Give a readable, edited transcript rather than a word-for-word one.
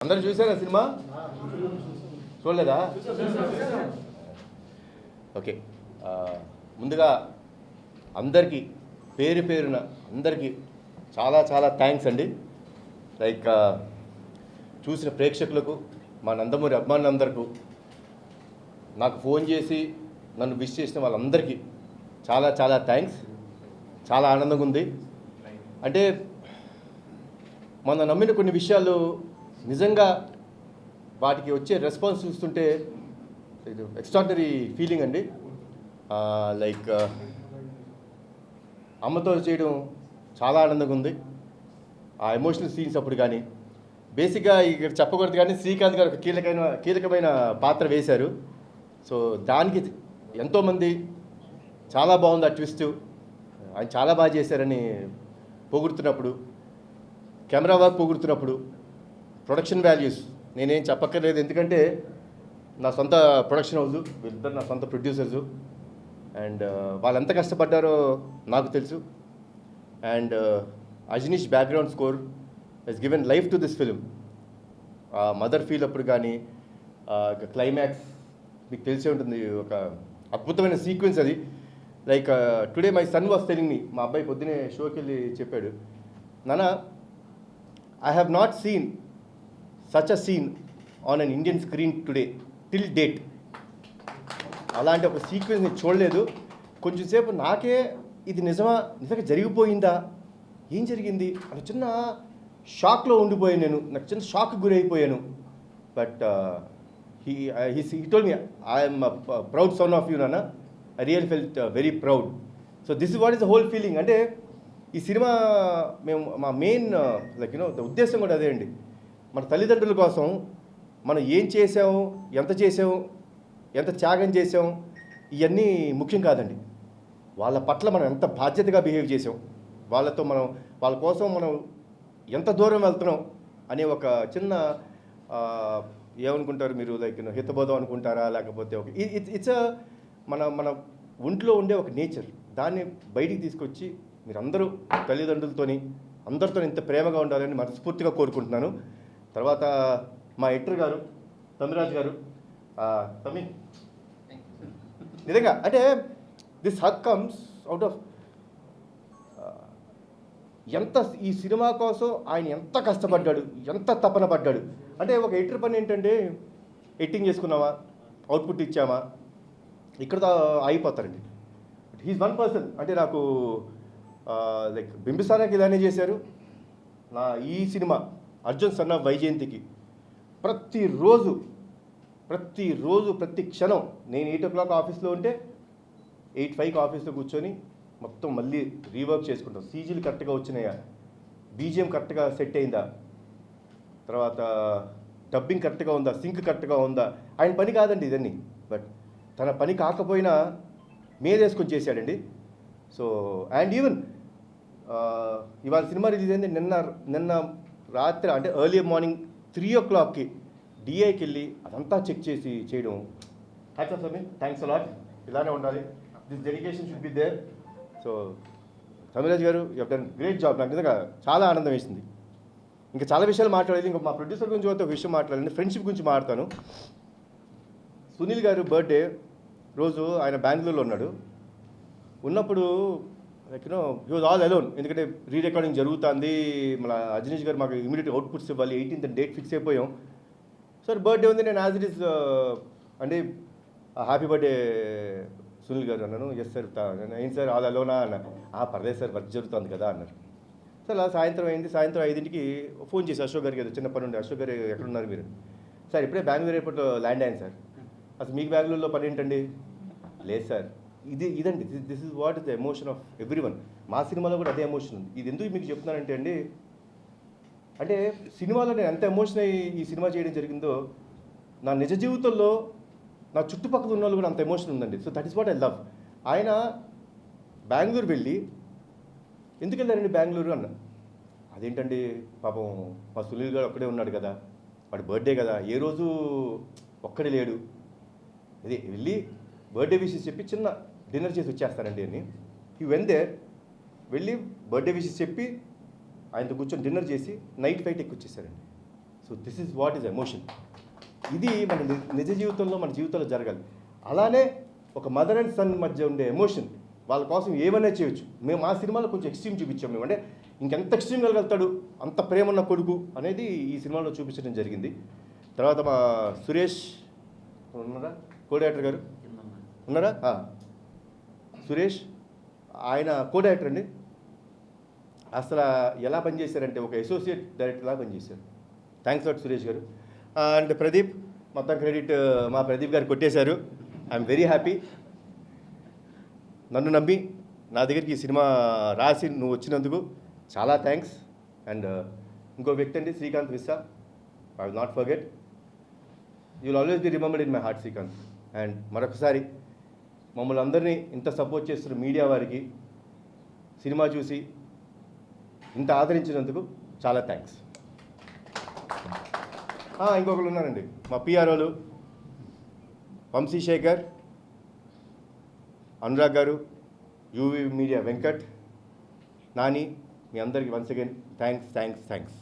అందరూ చూసారా సినిమా? చూడలేదా? ఓకే. ముందుగా అందరికీ పేరు పేరున అందరికీ చాలా చాలా థ్యాంక్స్ అండి. లైక్ చూసిన ప్రేక్షకులకు, మా నందమూరి అభిమానులందరికీ, నాకు ఫోన్ చేసి నన్ను విష్ చేసిన వాళ్ళందరికీ చాలా చాలా థ్యాంక్స్. చాలా ఆనందంగా ఉంది. అంటే మనం నమ్మిన కొన్ని విషయాలు నిజంగా వాటికి వచ్చే రెస్పాన్స్ చూస్తుంటే ఇది ఎక్స్ట్రాడినరీ ఫీలింగ్ అండి. లైక్ అమ్మతో చేయడం చాలా ఆనందంగా ఉంది. ఆ ఎమోషనల్ సీన్స్ అప్పుడు కానీ బేసిక్గా ఇక్కడ చెప్పకూడదు కానీ శ్రీకాంత్ గారు ఒక కీలకమైన పాత్ర వేశారు. సో దానికి ఎంతోమంది చాలా బాగుంది ఆ ట్విస్ట్, ఆయన చాలా బాగా చేశారని పొగుడుతున్నప్పుడు, కెమెరా వర్క్ పొగుడుతున్నప్పుడు, ప్రొడక్షన్ వాల్యూస్ నేనేం చెప్పక్కర్లేదు, ఎందుకంటే నా సొంత ప్రొడక్షన్ హౌస్, వీళ్ళిద్దరు నా సొంత ప్రొడ్యూసర్సు. అండ్ వాళ్ళు ఎంత కష్టపడ్డారో నాకు తెలుసు. And Ajaneesh background score he's given life to this film. Mother feel అప్పుడు కానీ క్లైమాక్స్ మీకు తెలిసే ఉంటుంది, ఒక అద్భుతమైన సీక్వెన్స్ అది. Like today my son was telling me, మా అబ్బాయి పొద్దునే షోకి వెళ్ళి చెప్పాడు, నాన్న I have not seen such a scene on an Indian screen today till date. అలాంటి ఒక సీక్వెన్స్ నేను చూడలేదు. కొంచెంసేపు నాకే ఇది నిజంగా జరిగిపోయిందా, ఏం జరిగింది అని చిన్న షాక్లో ఉండిపోయాను నేను. నాకు చిన్న షాక్ గురైపోయాను. But he told me, I am a proud son of you, Nana. I really felt very proud. So this is what is the whole feeling. అంటే ఈ సినిమా మేము మా మెయిన్ లైక్ ఉద్దేశం కూడా అదే అండి. మన తల్లిదండ్రుల కోసం మనం ఏం చేసాము, ఎంత చేసాము, ఎంత త్యాగం చేసాం, ఇవన్నీ ముఖ్యం కాదండి. వాళ్ళ పట్ల మనం ఎంత బాధ్యతగా బిహేవ్ చేసాం, వాళ్ళ కోసం మనం ఎంత దూరం వెళ్తున్నాం అనే ఒక చిన్న ఏమనుకుంటారు మీరు, లైక్ హితబోధం అనుకుంటారా, లేకపోతే ఒక ఇట్స్ మన ఒంట్లో ఉండే ఒక నేచర్, దాన్ని బయటికి తీసుకొచ్చి మీరందరూ తల్లిదండ్రులతోని అందరితో ఇంత ప్రేమగా ఉండాలని మనస్ఫూర్తిగా కోరుకుంటున్నాను. తర్వాత మా ఎడిటర్ గారు తమిరాజ్ గారు, తమి నిజంగా అంటే this hack comes out of ఎంత ఈ సినిమా కోసం ఆయన ఎంత కష్టపడ్డాడు, ఎంత తపన పడ్డాడు. అంటే ఒక ఎడిటర్ పని ఏంటంటే ఎడిటింగ్ చేసుకున్నామా, అవుట్పుట్ ఇచ్చామా, ఇక్కడ అయిపోతారండి. He's one person. అంటే నాకు లైక్ బింబిసారాకి ఇలానే చేశారు. నా ఈ సినిమా అర్జున్ సన్ ఆఫ్ వైజయంతికి ప్రతిరోజు ప్రతి క్షణం నేను 8 o'clock ఆఫీస్లో ఉంటే 8:05 ఆఫీస్లో కూర్చొని మొత్తం మళ్ళీ రీవర్క్ చేసుకుంటాం. సీజీలు కరెక్ట్గా వచ్చినాయా, బీజిఎం కరెక్ట్గా సెట్ అయిందా, తర్వాత డబ్బింగ్ కరెక్ట్గా ఉందా, సింక్ కరెక్ట్గా ఉందా. ఆయన పని కాదండి ఇదన్నీ, బట్ తన పని కాకపోయినా మేదేసుకొని చేశాడండి. సో అండ్ ఈవెన్ ఇవాళ సినిమా రిలీజ్ అయింది నిన్న రాత్రి, అంటే ఎర్లీ మార్నింగ్ 3 o'clockకి డిఐకి వెళ్ళి అదంతా చెక్ చేసి చేయడం. Hats off Sameer, thanks a lot. ఇలానే ఉండాలి, this dedication should be there. So Tamiraj గారు you have done great job. నాకు నిజంగా చాలా ఆనందం వేసింది. ఇంకా చాలా విషయాలు మాట్లాడేది. ఇంకా మా ప్రొడ్యూసర్ గురించి ఒక విషయం మాట్లాడాలి, ఫ్రెండ్షిప్ గురించి మాట్లాడతాను. సునీల్ గారు బర్త్డే రోజు ఆయన బెంగళూరులో ఉన్నప్పుడు like he was all alone. ఎందుకంటే రీ రికార్డింగ్ జరుగుతుంది, మన అజనీష్ గారు మాకు ఇమీడియట్ అవుట్పుట్స్ ఇవ్వాలి, 18th డేట్ ఫిక్స్ అయిపోయాం. సార్ బర్త్డే ఉంది, నేను యాజ్ ఇట్ ఈస్ అంటే హ్యాపీ బర్త్డే సునీల్ గారు అన్నాను. Yes sir. ఏంటి సార్ ఆల్ అలోనా అన్న. పర్లేదు సార్, వర్క్ జరుగుతుంది కదా అన్నారు. సార్ అలా సాయంత్రం అయింది. సాయంత్రం 5ంటికి ఫోన్ చేసి అశోక్ గారికి ఏదో చిన్న పని ఉండే, అశోక్ గారు ఎక్కడున్నారు మీరు? సార్ ఇప్పుడే బెంగళూరు ఎయిర్పోర్ట్లో ల్యాండ్ అయ్యాను సార్. అసలు మీకు బెంగళూరులో పని ఏంటండి? లేదు సార్. ఇదండి this is what is the emotion of every one. మా సినిమాలో కూడా అదే ఎమోషన్ ఉంది. ఇది ఎందుకు మీకు చెప్తున్నానంటే అండి, అంటే సినిమాలో నేను ఎంత ఎమోషన్ అయ్యి ఈ సినిమా చేయడం జరిగిందో, నా నిజ జీవితంలో నా చుట్టుపక్కల ఉన్న వాళ్ళు కూడా అంత ఎమోషన్ ఉందండి. So that is what I love. ఆయన బెంగళూరు వెళ్ళి, ఎందుకు వెళ్ళారండి బెంగళూరు అన్న. అదేంటండి పాపం మా సునీల్ గారు ఒక్కడే ఉన్నాడు కదా, వాడి బర్త్డే కదా, ఏ రోజు ఒక్కడే లేడు, అదే వెళ్ళి బర్త్డే విషెస్ చెప్పి చిన్న డిన్నర్ చేసి వచ్చేస్తారండి అని. ఈ వెళ్ళి బర్త్డే విషెస్ చెప్పి ఆయనతో కూర్చొని డిన్నర్ చేసి నైట్ ఫ్లైట్ ఎక్కి వచ్చేసారండి. So this is what is emotion. ఇది మన నిజ జీవితంలో మన జీవితంలో జరగాలి. అలానే ఒక మదర్ అండ్ సన్ మధ్య ఉండే ఎమోషన్, వాళ్ళ కోసం ఏమైనా చేయొచ్చు. మేము ఆ సినిమాలో కొంచెం ఎక్స్ట్రీమ్ చూపించాం. మేము అంటే ఇంకెంత ఎక్స్ట్రీమ్ వెళ్ళగలుగుతాడు, అంత ప్రేమ ఉన్న కొడుకు అనేది ఈ సినిమాలో చూపించడం జరిగింది. తర్వాత మా సురేష్ ఉన్నారా, కో-డైరెక్టర్ గారు ఉన్నారా? సురేష్ ఆయన కో-డైరెక్టర్ అండి. అసలు ఎలా పనిచేశారంటే ఒక అసోసియేట్ డైరెక్టర్లా పనిచేశారు. థ్యాంక్స్ లాట్ సురేష్ గారు. అండ్ ప్రదీప్, మొత్తం క్రెడిట్ మా ప్రదీప్ గారు కొట్టేశారు. I'm very happy. నన్ను నమ్మి నా దగ్గరికి ఈ సినిమా రాసి నువ్వు వచ్చినందుకు చాలా థ్యాంక్స్. అండ్ ఇంకో వ్యక్తి అండి, Srikanth Vissa. I will not forget. You will always be remembered in my heart, Srikanth. And మరొకసారి మమ్మల్ని అందరినీ ఇంత సపోర్ట్ చేస్తున్న మీడియా వారికి, సినిమా చూసి ఇంత ఆదరించినందుకు చాలా థ్యాంక్స్. ఇంకొకరు ఉన్నారండి, మా పిఆర్ఓలు వంశీశేఖర్, అనురాగ్ గారు, యూవీ మీడియా వెంకట్, నాని, మీ అందరికీ వన్స్ అగైన్ థ్యాంక్స్.